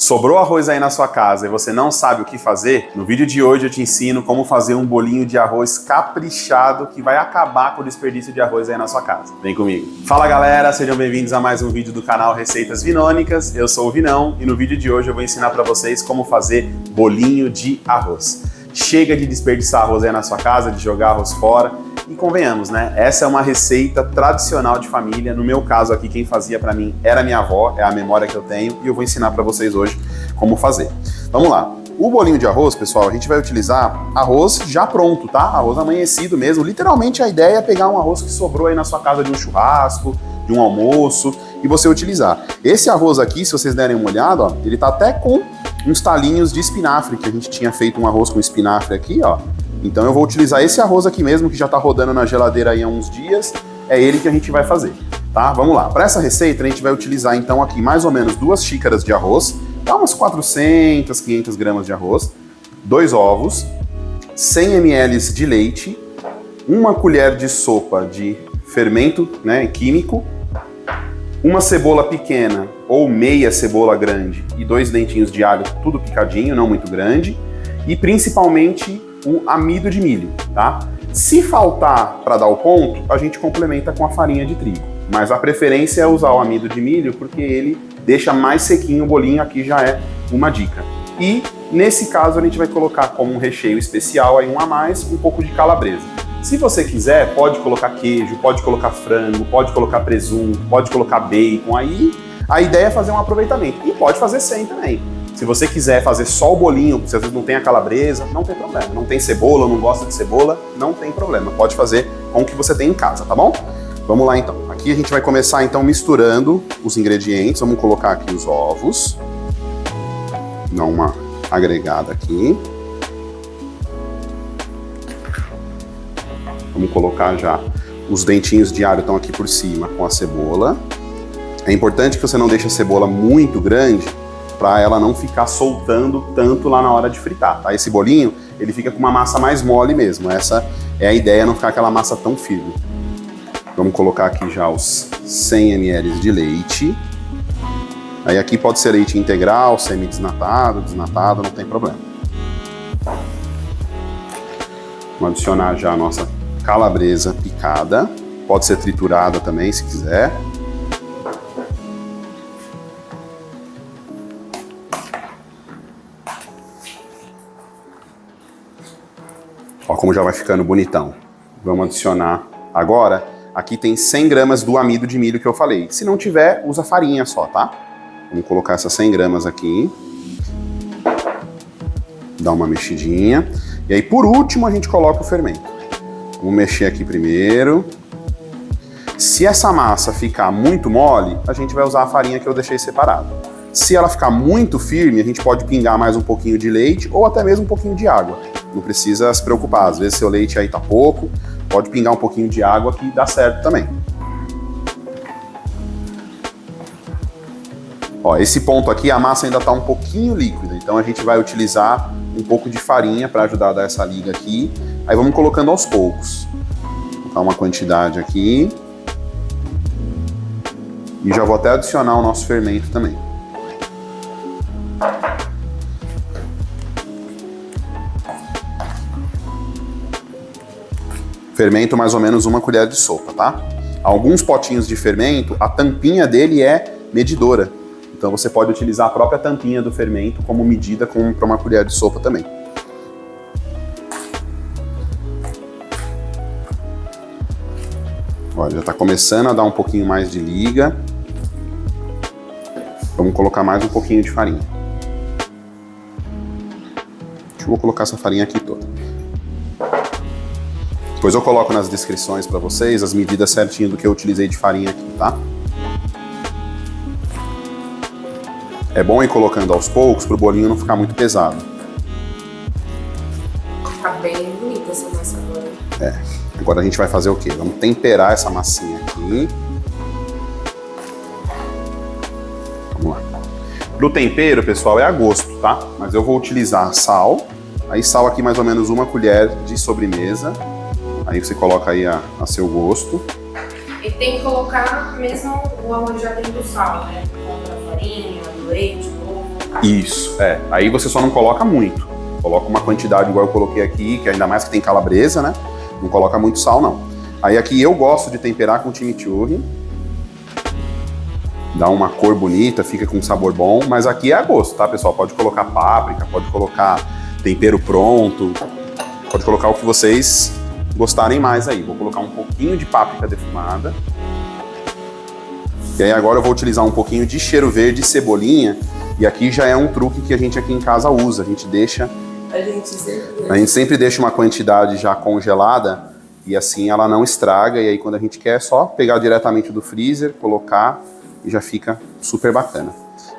Sobrou arroz aí na sua casa e você não sabe o que fazer? No vídeo de hoje eu te ensino como fazer um bolinho de arroz caprichado que vai acabar com o desperdício de arroz aí na sua casa. Vem comigo. Fala galera, sejam bem-vindos a mais um vídeo do canal Receitas Vinônicas. Eu sou o Vinão e no vídeo de hoje eu vou ensinar para vocês como fazer bolinho de arroz. Chega de desperdiçar arroz aí na sua casa, de jogar arroz fora. E convenhamos, né? Essa é uma receita tradicional de família. No meu caso aqui, quem fazia pra mim era minha avó, é a memória que eu tenho, e eu vou ensinar pra vocês hoje como fazer. Vamos lá. O bolinho de arroz, pessoal, a gente vai utilizar arroz já pronto, tá? Arroz amanhecido mesmo. Literalmente a ideia é pegar um arroz que sobrou aí na sua casa de um churrasco, de um almoço, e você utilizar. Esse arroz aqui, se vocês derem uma olhada, ó, ele tá até com uns talinhos de espinafre, que a gente tinha feito um arroz com espinafre aqui, ó. Então eu vou utilizar esse arroz aqui mesmo, que já tá rodando na geladeira aí há uns dias, é ele que a gente vai fazer, tá? Vamos lá. Para essa receita a gente vai utilizar então aqui mais ou menos 2 xícaras de arroz, dá umas 400, 500 gramas de arroz, 2 ovos, 100 ml de leite, 1 colher de sopa de fermento, né, químico, uma cebola pequena ou meia cebola grande e 2 dentinhos de alho, tudo picadinho, não muito grande, e principalmente o amido de milho, tá? Se faltar para dar o ponto, a gente complementa com a farinha de trigo. Mas a preferência é usar o amido de milho porque ele deixa mais sequinho o bolinho, aqui já é uma dica. E nesse caso a gente vai colocar como um recheio especial aí um a mais, um pouco de calabresa. Se você quiser, pode colocar queijo, pode colocar frango, pode colocar presunto, pode colocar bacon, aí a ideia é fazer um aproveitamento. E pode fazer sem também. Se você quiser fazer só o bolinho, se às vezes não tem a calabresa, não tem problema. Não tem cebola, não gosta de cebola, não tem problema. Pode fazer com o que você tem em casa, tá bom? Vamos lá então. Aqui a gente vai começar então misturando os ingredientes. Vamos colocar aqui os ovos. Dar uma agregada aqui. Vamos colocar já os dentinhos de alho estão aqui por cima com a cebola. É importante que você não deixe a cebola muito grande, para ela não ficar soltando tanto lá na hora de fritar, tá? Esse bolinho, ele fica com uma massa mais mole mesmo, essa é a ideia, não ficar aquela massa tão firme. Vamos colocar aqui já os 100 ml de leite. Aí aqui pode ser leite integral, semi-desnatado, desnatado, não tem problema. Vamos adicionar já a nossa calabresa picada, pode ser triturada também, se quiser. Ó, como já vai ficando bonitão. Vamos adicionar agora, aqui tem 100 gramas do amido de milho que eu falei. Se não tiver, usa farinha só, tá? Vamos colocar essas 100 gramas aqui. Dá uma mexidinha. E aí, por último, a gente coloca o fermento. Vamos mexer aqui primeiro. Se essa massa ficar muito mole, a gente vai usar a farinha que eu deixei separado. Se ela ficar muito firme, a gente pode pingar mais um pouquinho de leite ou até mesmo um pouquinho de água. Não precisa se preocupar, às vezes seu leite aí tá pouco, pode pingar um pouquinho de água que dá certo também. Ó, esse ponto aqui a massa ainda tá um pouquinho líquida, então a gente vai utilizar um pouco de farinha para ajudar a dar essa liga aqui. Aí vamos colocando aos poucos. Vou colocar uma quantidade aqui. E já vou até adicionar o nosso fermento também. Fermento mais ou menos 1 colher de sopa, tá? Alguns potinhos de fermento, a tampinha dele é medidora. Então você pode utilizar a própria tampinha do fermento como medida para 1 colher de sopa também. Olha, já está começando a dar um pouquinho mais de liga. Vamos colocar mais um pouquinho de farinha. Eu vou colocar essa farinha aqui toda. Depois eu coloco nas descrições para vocês as medidas certinho do que eu utilizei de farinha aqui, tá? É bom ir colocando aos poucos para o bolinho não ficar muito pesado. Tá bem bonita essa massa agora. É. Agora a gente vai fazer o quê? Vamos temperar essa massinha aqui. Vamos lá. Pro tempero, pessoal, é a gosto, tá? Mas eu vou utilizar sal. Aí sal aqui mais ou menos 1 colher de sobremesa. Aí você coloca aí a seu gosto. E tem que colocar mesmo o arroz já dentro do sal, né? Contra a farinha, o leite, o ovo. Isso, Aí você só não coloca muito. Coloca uma quantidade igual eu coloquei aqui, que ainda mais que tem calabresa, né? Não coloca muito sal, não. Aí aqui eu gosto de temperar com chimichurri. Dá uma cor bonita, fica com um sabor bom, mas aqui é a gosto, tá, pessoal? Pode colocar páprica, pode colocar tempero pronto, pode colocar o que vocês gostarem mais aí. Vou colocar um pouquinho de páprica defumada. E aí agora eu vou utilizar um pouquinho de cheiro verde e cebolinha. E aqui já é um truque que a gente aqui em casa usa. A gente sempre deixa uma quantidade já congelada e assim ela não estraga. E aí quando a gente quer é só pegar diretamente do freezer, colocar e já fica super bacana.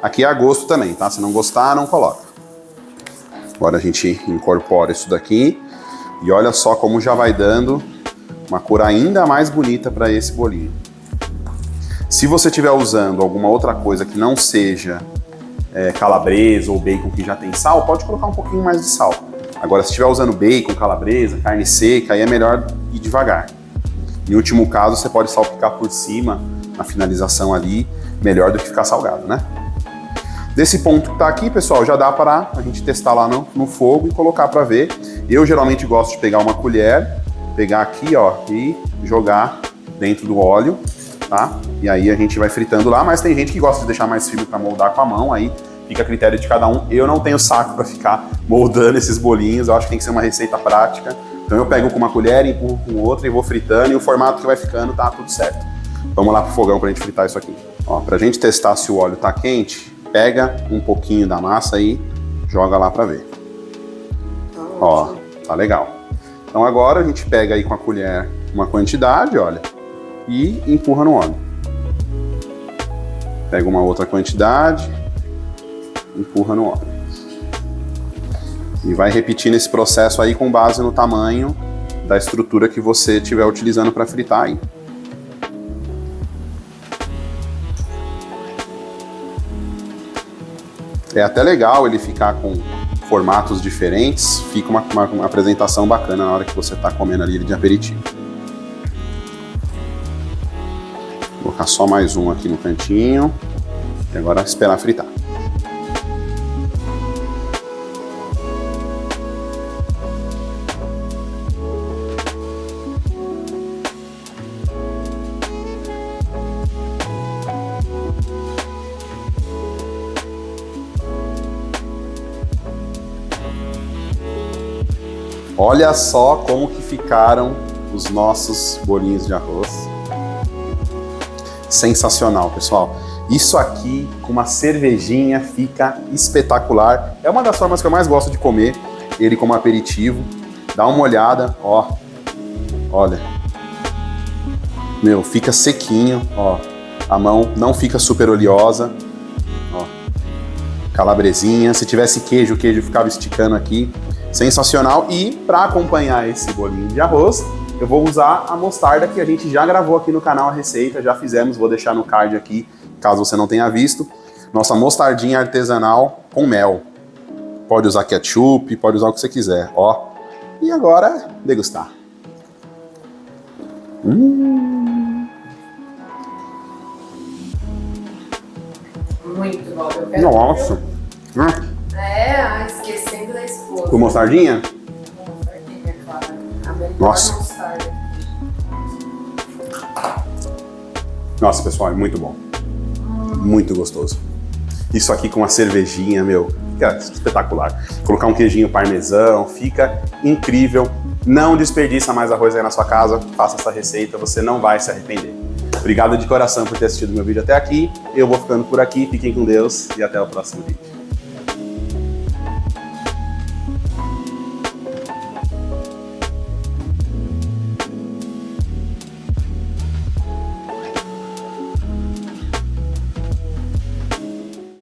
Aqui é a gosto também, tá? Se não gostar, não coloca. Agora a gente incorpora isso daqui e olha só como já vai dando uma cor ainda mais bonita para esse bolinho. Se você estiver usando alguma outra coisa que não seja calabresa ou bacon que já tem sal, pode colocar um pouquinho mais de sal. Agora, se estiver usando bacon, calabresa, carne seca, aí é melhor ir devagar. Em último caso, você pode salpicar por cima, na finalização ali, melhor do que ficar salgado, né? Desse ponto que tá aqui, pessoal, já dá para a gente testar lá no fogo e colocar para ver. Eu geralmente gosto de pegar uma colher, pegar aqui, ó, e jogar dentro do óleo, tá? E aí a gente vai fritando lá, mas tem gente que gosta de deixar mais firme para moldar com a mão, aí fica a critério de cada um. Eu não tenho saco para ficar moldando esses bolinhos, eu acho que tem que ser uma receita prática. Então eu pego com uma colher, empurro com outra e vou fritando, e o formato que vai ficando tá tudo certo. Vamos lá pro fogão pra gente fritar isso aqui. Ó, pra gente testar se o óleo tá quente, pega um pouquinho da massa e joga lá pra ver. Ó, tá legal. Então agora a gente pega aí com a colher uma quantidade, olha, e empurra no óleo. Pega uma outra quantidade, empurra no óleo. E vai repetindo esse processo aí com base no tamanho da estrutura que você estiver utilizando para fritar aí. É até legal ele ficar com formatos diferentes, fica uma apresentação bacana na hora que você está comendo ali de aperitivo. Vou colocar só mais um aqui no cantinho e agora esperar fritar. Olha só como que ficaram os nossos bolinhos de arroz. Sensacional, pessoal. Isso aqui com uma cervejinha fica espetacular. É uma das formas que eu mais gosto de comer ele como aperitivo. Dá uma olhada, ó. Olha. Meu, fica sequinho, ó. A mão não fica super oleosa. Ó. Calabresinha. Se tivesse queijo, o queijo ficava esticando aqui. Sensacional. E para acompanhar esse bolinho de arroz, eu vou usar a mostarda que a gente já gravou aqui no canal a receita, já fizemos, vou deixar no card aqui, caso você não tenha visto. Nossa mostardinha artesanal com mel. Pode usar ketchup, pode usar o que você quiser, ó. E agora, degustar. Muito bom. Eu quero Nossa. Esquecendo da esposa. Com mostardinha? Com mostardinha, claro. A melhor Nossa. mostarda. Nossa, pessoal, é muito bom. Muito gostoso. Isso aqui com uma cervejinha, meu, fica espetacular. Colocar um queijinho parmesão, fica incrível. Não desperdiça mais arroz aí na sua casa. Faça essa receita, você não vai se arrepender. Obrigado de coração por ter assistido meu vídeo até aqui. Eu vou ficando por aqui. Fiquem com Deus e até o próximo vídeo.